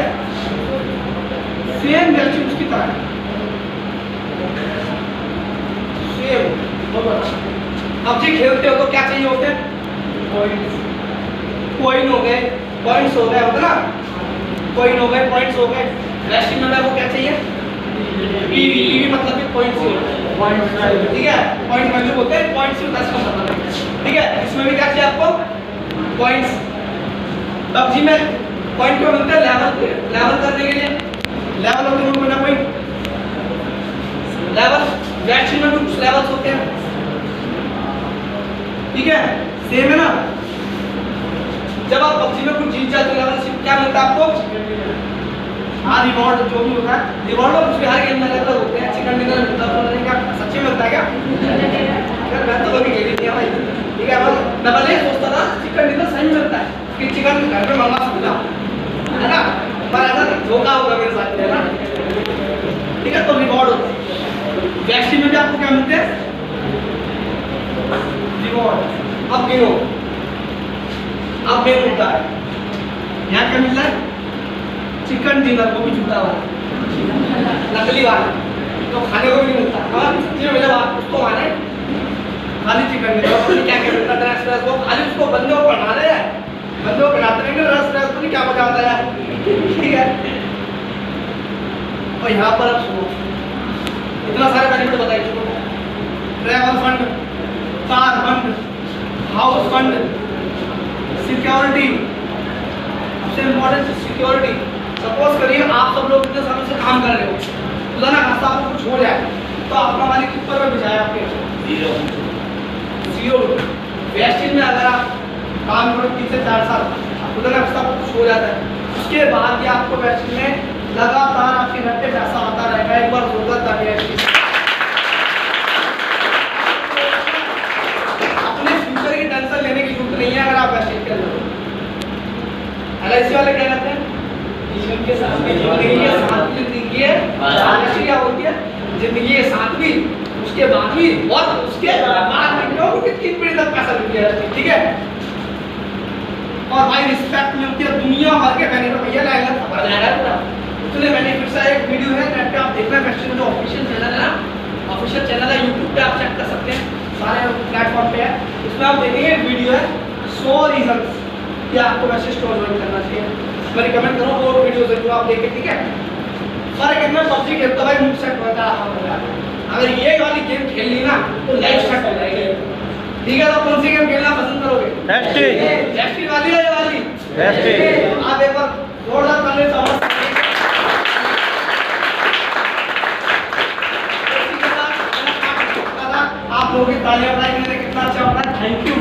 सेम वैल्यू उसकी तरह है, सेम बहुत अच्छा। PUBG खेलते हो तो क्या चाहिए होते हैं? कॉइन हो गए, पॉइंट्स हो गए, होता ना, कॉइन हो गए, पॉइंट्स हो गए। रेस्टिंग में वो क्या चाहिए? पीवी मतलब कि पॉइंट्स, ठीक है? पॉइंट वैल्यू होते हैं, पॉइंट्स से 10 का मतलब है, ठीक है? इसमें भी क्या चाहिए आपको? पॉइंट्स। PUBG में पॉइंट क्यों मिलते हैं? लेवल करने के लिए लेवल होते हैं, बना पॉइंट लेवल। वैक्सीन में भी कुछ लेवल्स होते हैं, ठीक है? सेम है ना? जब आप PUBG में कुछ जीत जाते हो लेवल, क्या मिलता है आपको? हाँ, रिवॉर्ड जो भी होता है, रिवॉर्ड और कुछ हर गेम में अलग होते हैं। चिकन डिनर मिलता है, क्या सच्ची मिलता है क्या? मैं तो कभी खेली नहीं है भाई, ठीक है? मैं पहले सोचता था चिकन डिनर सही मिलता है कि चिकन घर पे मंगा सकता है ना, पर ऐसा धोखा होगा मेरे साथ, है ना? ठीक है, तो रिवॉर्ड होता है। वैक्सीन में भी आपको क्या मिलते हैं? रिवॉर्ड। अब गिनो, अब मेन होता है यहाँ क्या मिल रहा है? चिकन डिनर, वो भी झूठा वाला। नकली वाला तो खाने को भी नहीं मिलता। हाँ जी मेरे बाप उसको माने खाली चिकन में तो क्या क्या मिलता है एक्सप्रेस को खाली उसको बंदे को पढ़ा रहे हैं, बंदे को पढ़ाते रहेंगे रस रस को क्या मजा आता है। ठीक है और यहाँ पर अब सुनो इतना सारे बेनिफिट बताइए सुनो, travel fund, car fund, house fund, security, सबसे इम्पोर्टेंट सिक्योरिटी। सपोज करिए आप सब लोग इतने समय से काम कर रहे हो, खुदा ना खास्ता आपको कुछ हो जाए तो आपका मालिक किस पर बिछाए आपके जीरो। वेस्टिज में अगर आप काम करो 3 से 4 साल, खुदा ना खास्ता आपको कुछ हो जाता है, उसके बाद भी आपको वेस्टिज में लगातार आपके घर पे पैसा आता रहेगा। एक बार जरूरत आ गया अपने फ्यूचर की टेंशन लेने की जरूरत नहीं है अगर आप वेस्टिज कर रहे हो। LIC वाले क्या कहते हैं जिंदगी के साथ जिंदगी है क्या होती है जिंदगी के साथ भी उसके बाद भी और उसके बाद भी क्यों कितनी पीढ़ी तक पैसा मिल गया। ठीक है और भाई रिस्पेक्ट मिलती है दुनिया भर के बेनिफिट भैया लाएगा खबर जाएगा पूरा इतने बेनिफिट का एक वीडियो है नेट पे आप देखना वेस्टिज जो ऑफिशियल चैनल है ना, ऑफिशियल चैनल है YouTube पे आप चेक कर सकते हैं सारे प्लेटफॉर्म पे है। इसमें आप देखेंगे वीडियो है 100 रीजंस कि आपको वेस्टिज स्टोर ज्वाइन करना चाहिए। मैं रिकमेंड करूँ वो वीडियो जरूर आप देखें। ठीक है फर्क इतना पबजी खेलता भाई मूड सेट होता है, अगर ये वाली गेम खेल ली ना तो लाइफ सेट हो जाएगी। ठीक है तो कौन सी गेम खेलना पसंद करोगे? वेस्टिज वाली है ये वाली वेस्टिज। आप एक बार जोरदार ताली समझ आप लोगों की तालियां बजाएंगे कितना अच्छा होता है। Thank you.